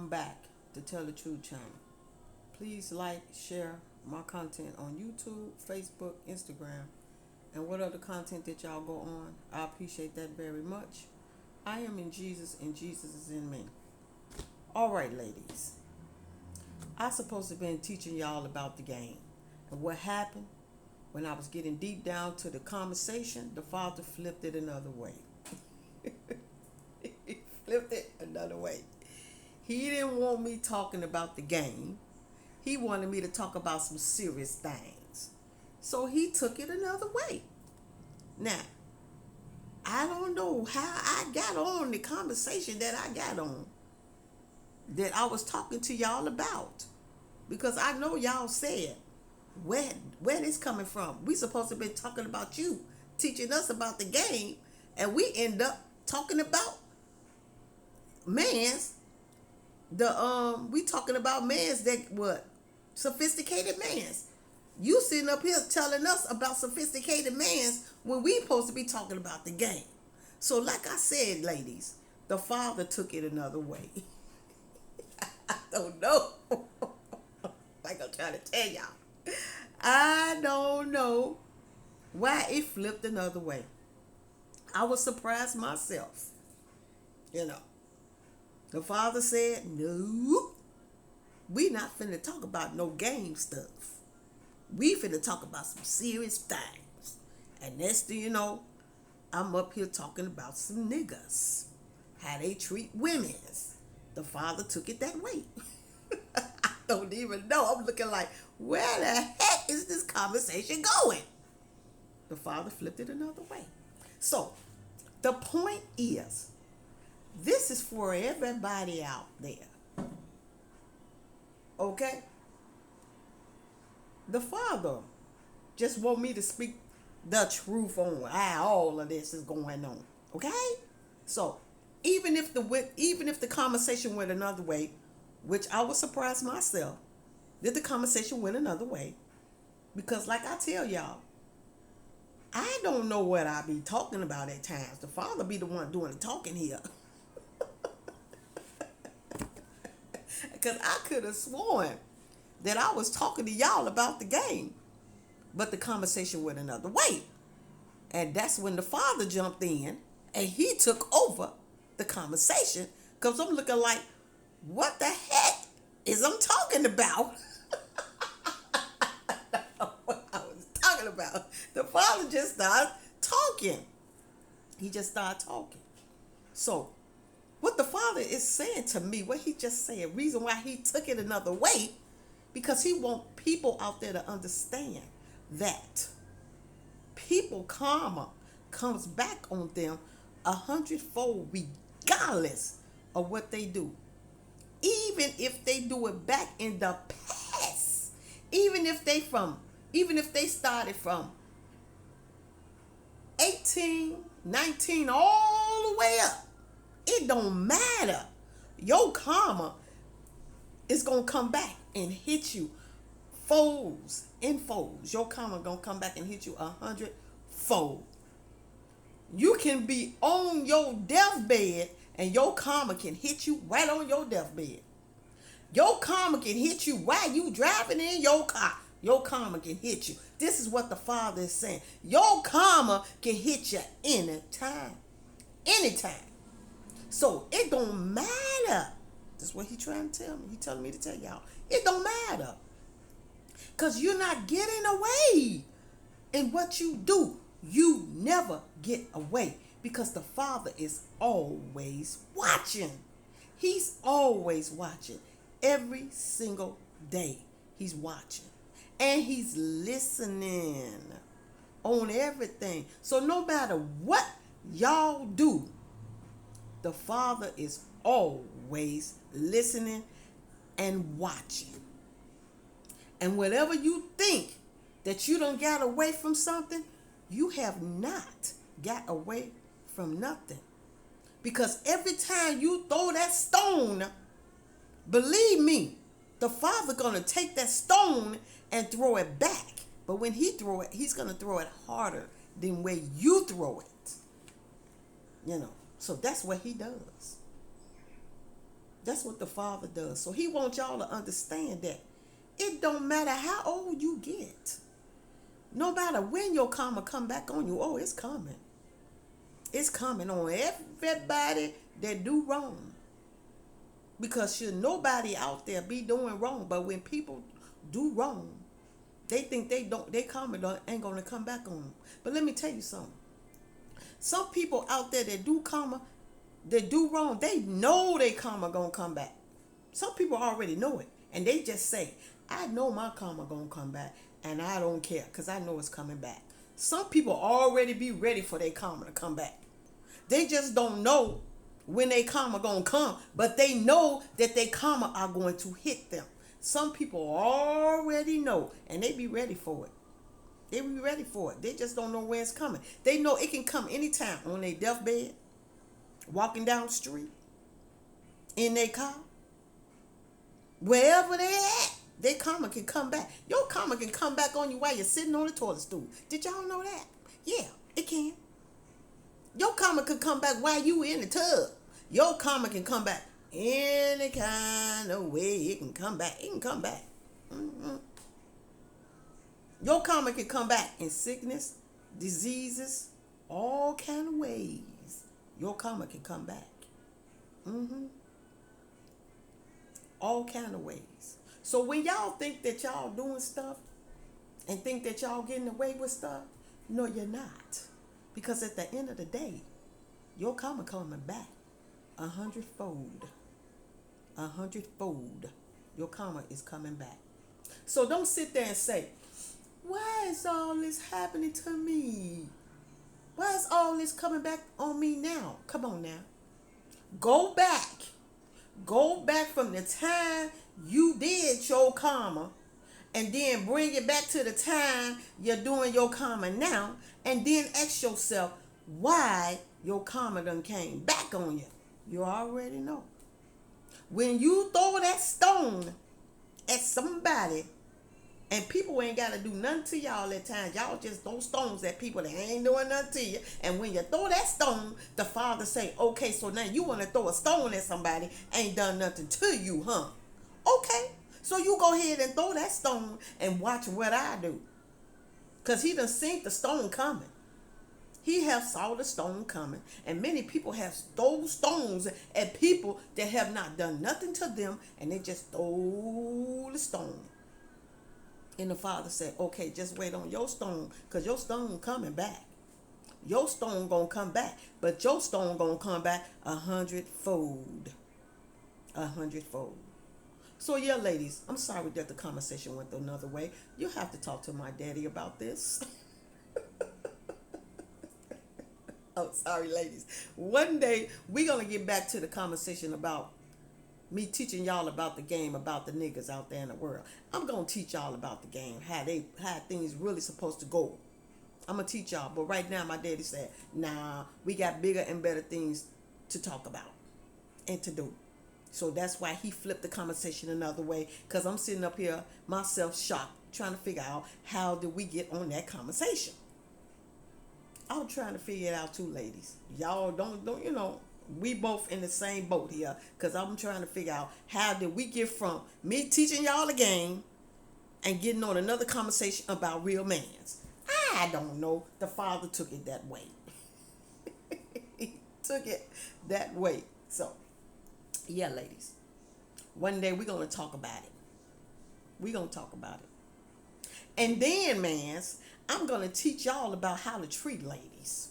back to Tell the Truth channel. Please like, share my content on YouTube, Facebook, Instagram, and what other content that y'all go on. I appreciate that very much. I am in Jesus and Jesus is in me. All right, ladies. I supposed to have been teaching y'all about the game. And what happened when I was getting deep down to the conversation, the Father flipped it another way. He flipped it another way. He didn't want me talking about the game. He wanted me to talk about some serious things. So he took it another way. Now, I don't know how I got on the conversation that I got on, that I was talking to y'all about. Because I know y'all said, where this coming from? We supposed to be talking about you, teaching us about the game, and we end up talking about man's we talking about man's that what? Sophisticated man's. You sitting up here telling us about sophisticated man's when we supposed to be talking about the game. So like I said, ladies, the Father took it another way. I don't know. Like I'm trying to tell y'all. I don't know why it flipped another way. I was surprised myself. You know. The Father said, no, we not finna talk about no game stuff. We finna talk about some serious things. And next thing you know, I'm up here talking about some niggas. How they treat women. The Father took it that way. I don't even know. I'm looking like, where the heck is this conversation going? The Father flipped it another way. So, the point is, this is for everybody out there. Okay? The Father just want me to speak the truth on how all of this is going on. Okay? So, even if the conversation went another way, which I was surprised myself, that the conversation went another way, because like I tell y'all, I don't know what I be talking about at times. The Father be the one doing the talking here. Because I could have sworn that I was talking to y'all about the game. But the conversation went another way. And that's when the Father jumped in and he took over the conversation. Because I'm looking like, what the heck is I'm talking about? What I was talking about. The Father just started talking. He just started talking. So, what the Father is saying to me, what he just said, reason why he took it another way, because he want people out there to understand that people karma comes back on them 100-fold regardless of what they do. Even if they do it back in the past, even if they started from 18, 19, all the way up, it don't matter. Your karma is going to come back and hit you folds and folds. Your karma going to come back and hit you 100-fold. You can be on your deathbed and your karma can hit you right on your deathbed. Your karma can hit you while you driving in your car. Your karma can hit you. This is what the Father is saying. Your karma can hit you anytime. Anytime. So it don't matter. That's what he trying to tell me. He telling me to tell y'all. It don't matter. Because you're not getting away in what you do. You never get away. Because the Father is always watching. He's always watching. Every single day he's watching. And he's listening on everything. So no matter what y'all do, the Father is always listening and watching. And whatever you think that you done got away from something, you have not got away from nothing. Because every time you throw that stone, believe me, the Father gonna take that stone and throw it back. But when he throw it, he's gonna throw it harder than where you throw it. You know. So that's what he does. That's what the Father does. So he wants y'all to understand that it don't matter how old you get. No matter when your karma come back on you, oh, it's coming. It's coming on everybody that do wrong. Because should nobody out there be doing wrong, but when people do wrong, they think they karma ain't gonna come back on them. But let me tell you something. Some people out there that do karma, that do wrong, they know they karma gonna come back. Some people already know it, and they just say, I know my karma gonna come back, and I don't care, because I know it's coming back. Some people already be ready for their karma to come back. They just don't know when their karma gonna come, but they know that their karma are going to hit them. Some people already know, and they be ready for it. They be ready for it. They just don't know where it's coming. They know it can come anytime, on their deathbed, walking down the street, in their car, wherever they at, their karma can come back. Your karma can come back on you while you're sitting on the toilet stool. Did y'all know that? Yeah, it can. Your karma can come back while you in the tub. Your karma can come back any kind of way. It can come back. It can come back. Mm-hmm. Your karma can come back in sickness, diseases, all kind of ways. Your karma can come back. Mm-hmm. All kind of ways. So when y'all think that y'all doing stuff and think that y'all getting away with stuff, no, you're not. Because at the end of the day, your karma coming back 100-fold. 100-fold. Your karma is coming back. So don't sit there and say, why is all this happening to me? Why is all this coming back on me now? Come on now. Go back. Go back from the time you did your karma, and then bring it back to the time you're doing your karma now, and then ask yourself why your karma done came back on you. You already know. When you throw that stone at somebody, and people ain't got to do nothing to y'all at times, y'all just throw stones at people that ain't doing nothing to you. And when you throw that stone, the Father say, okay, so now you want to throw a stone at somebody, ain't done nothing to you, huh? Okay, so you go ahead and throw that stone and watch what I do. Because he done seen the stone coming. He have saw the stone coming. And many people have thrown stones at people that have not done nothing to them, and they just throw the stone. And the Father said, okay, just wait on your stone, because your stone coming back. Your stone gonna come back, but your stone gonna come back 100-fold. 100-fold. So yeah, ladies, I'm sorry that the conversation went another way. You have to talk to my daddy about this. Oh, sorry, ladies. One day we're gonna get back to the conversation about me teaching y'all about the game, about the niggas out there in the world. I'm gonna teach y'all about the game, how things really supposed to go. I'm gonna teach y'all, but right now my daddy said, nah, we got bigger and better things to talk about and to do. So that's why he flipped the conversation another way, because I'm sitting up here myself shocked, trying to figure out how did we get on that conversation. I'm trying to figure it out too, ladies. Y'all don't we both in the same boat here, because I'm trying to figure out how did we get from me teaching y'all the game and getting on another conversation about real mans. I don't know. The Father took it that way. He took it that way. So, yeah, ladies. One day we're going to talk about it. We're going to talk about it. And then, mans, I'm going to teach y'all about how to treat ladies.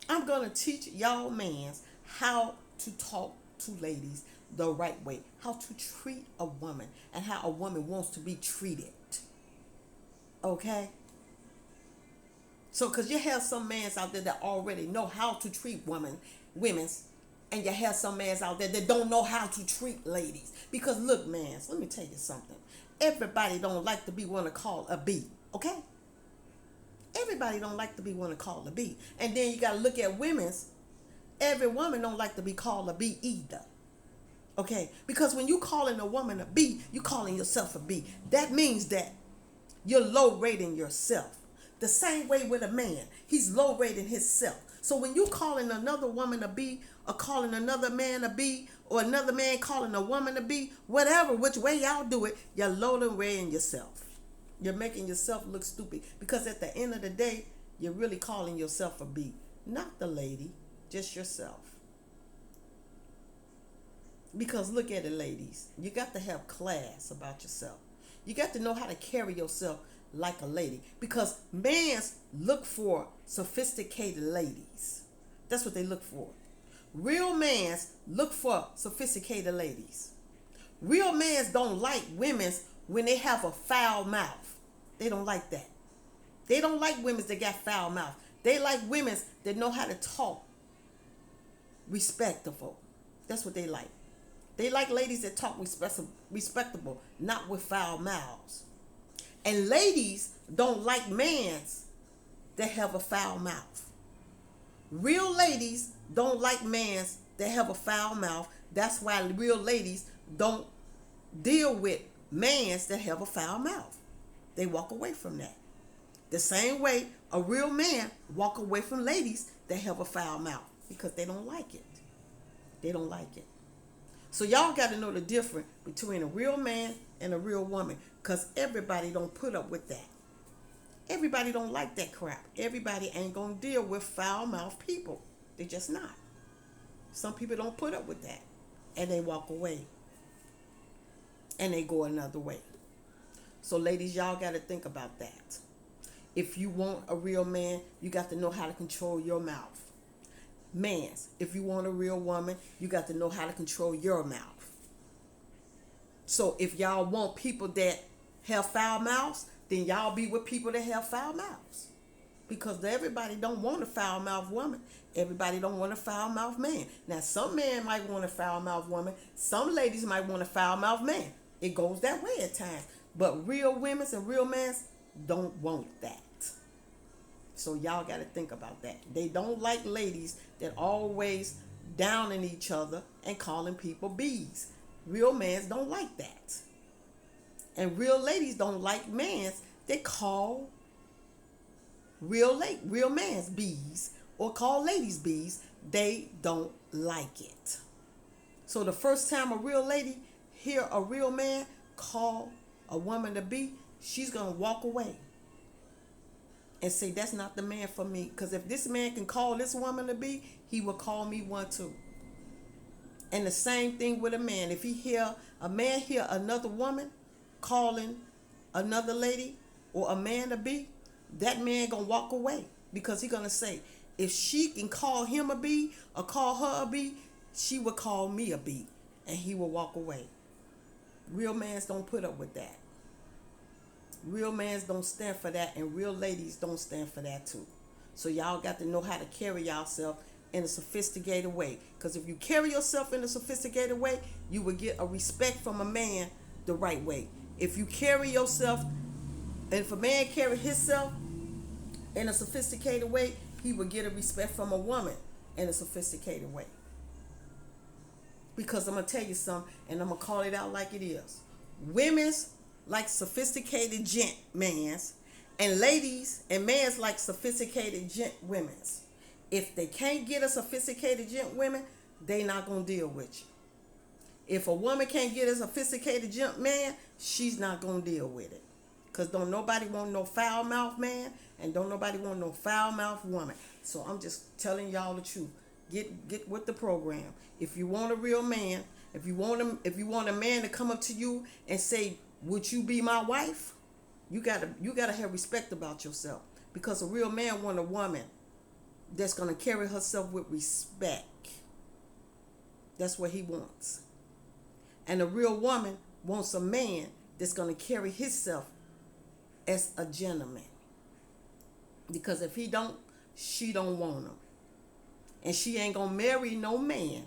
I'm going to teach y'all, mans, how to talk to ladies the right way. How to treat a woman and how a woman wants to be treated. Okay? So, because you have some mans out there that already know how to treat women's, and you have some mans out there that don't know how to treat ladies. Because look, mans, let me tell you something. Everybody don't like to be one to call a B. Okay? Everybody don't like to be one to call a B. And then you got to look at women's. Every woman don't like to be called a B either. Okay? Because when you calling a woman a B, you calling yourself a B. That means that you're low rating yourself. The same way with a man. He's low rating himself. So when you calling another woman a B, or calling another man a B, or another man calling a woman to be, whatever, which way y'all do it, you're loading away in yourself. You're making yourself look stupid, because at the end of the day, you're really calling yourself a B, not the lady, just yourself. Because look at it, ladies, you got to have class about yourself. You got to know how to carry yourself like a lady, because mans look for sophisticated ladies. That's what they look for. Real mans look for sophisticated ladies. Real mans don't like women when they have a foul mouth. They don't like that. They don't like women that got foul mouth. They like women that know how to talk respectable. That's what they like. They like ladies that talk respectable, not with foul mouths. And ladies don't like mans that have a foul mouth. Real ladies don't like mans that have a foul mouth. That's why real ladies don't deal with mans that have a foul mouth. They walk away from that. The same way a real man walk away from ladies that have a foul mouth, because they don't like it. They don't like it. So y'all got to know the difference between a real man and a real woman, because everybody don't put up with that. Everybody don't like that crap. Everybody ain't going to deal with foul-mouthed people. They just not. Some people don't put up with that, and they walk away, and they go another way. So ladies, y'all got to think about that. If you want a real man, you got to know how to control your mouth. Mans, if you want a real woman, you got to know how to control your mouth. So if y'all want people that have foul mouths, then y'all be with people that have foul mouths. Because everybody don't want a foul mouthed woman. Everybody don't want a foul mouthed man. Now, some men might want a foul mouthed woman. Some ladies might want a foul mouthed man. It goes that way at times. But real women and real men don't want that. So y'all got to think about that. They don't like ladies that always downing each other and calling people bees. Real men don't like that. And real ladies don't like men that call real men's bees or call ladies bees. They don't like it. So the first time a real lady hear a real man call a woman a bee, she's going to walk away and say, that's not the man for me. Because if this man can call this woman a bee, he will call me one too. And the same thing with a man. If a man hear another woman calling another lady or a man a bee, that man going to walk away. Because he going to say, if she can call him a bee or call her a bee, she will call me a bee. And he will walk away. Real mans don't put up with that. Real mans don't stand for that, and real ladies don't stand for that too. So y'all got to know how to carry yourself in a sophisticated way. Because if you carry yourself in a sophisticated way, you will get a respect from a man the right way. If you carry yourself, and if a man carry himself in a sophisticated way, he will get a respect from a woman in a sophisticated way. Because I'm going to tell you something, and I'm going to call it out like it is. Women's like sophisticated gent mans, and ladies and mans like sophisticated gent women's. If they can't get a sophisticated gent women, they not going to deal with you. If a woman can't get a sophisticated gent man, she's not going to deal with it. Because don't nobody want no foul mouth man, and don't nobody want no foul mouth woman. So I'm just telling y'all the truth. Get with the program. If you want a real man, if you want a man to come up to you and say, would you be my wife? You gotta have respect about yourself. Because a real man want a woman that's gonna carry herself with respect. That's what he wants. And a real woman wants a man that's gonna carry himself as a gentleman. Because if he don't, she don't want him. And she ain't gonna marry no man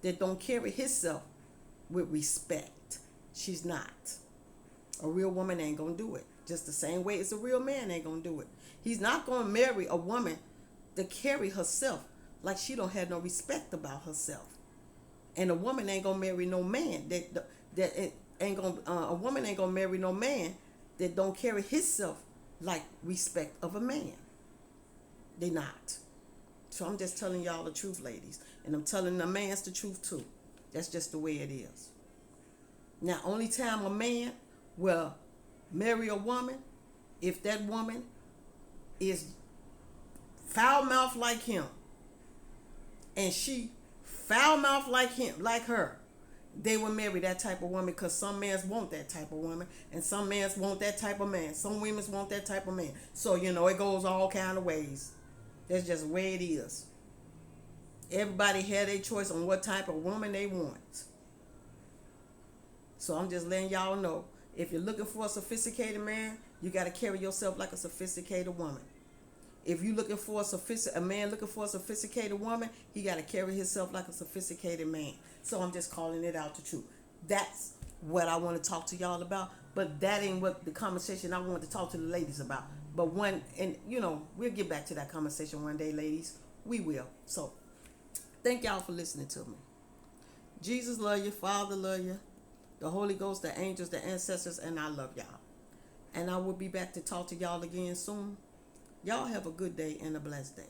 that don't carry himself with respect. She's not. A real woman ain't gonna do it. Just the same way as a real man ain't gonna do it. He's not gonna marry a woman that carry herself like she don't have no respect about herself. And a woman ain't gonna marry no man a woman ain't gonna marry no man that don't carry himself like respect of a man. They not. So I'm just telling y'all the truth, ladies, and I'm telling the mans the truth too. That's just the way it is. Now, only time a man will marry a woman if that woman is foul mouth like him and she foul mouth like him, like her. They will marry that type of woman because some men want that type of woman and some men want that type of man. Some women want that type of man. So, it goes all kind of ways. That's just the way it is. Everybody had a choice on what type of woman they want. So I'm just letting y'all know, if you're looking for a sophisticated man, you got to carry yourself like a sophisticated woman. If you're looking for a man looking for a sophisticated woman, he got to carry himself like a sophisticated man. So I'm just calling it out the truth. That's what I want to talk to y'all about. But that ain't what the conversation I wanted to talk to the ladies about. But we'll get back to that conversation one day, ladies. We will. So thank y'all for listening to me. Jesus love you. Father love you. The Holy Ghost, the angels, the ancestors, and I love y'all. And I will be back to talk to y'all again soon. Y'all have a good day and a blessed day.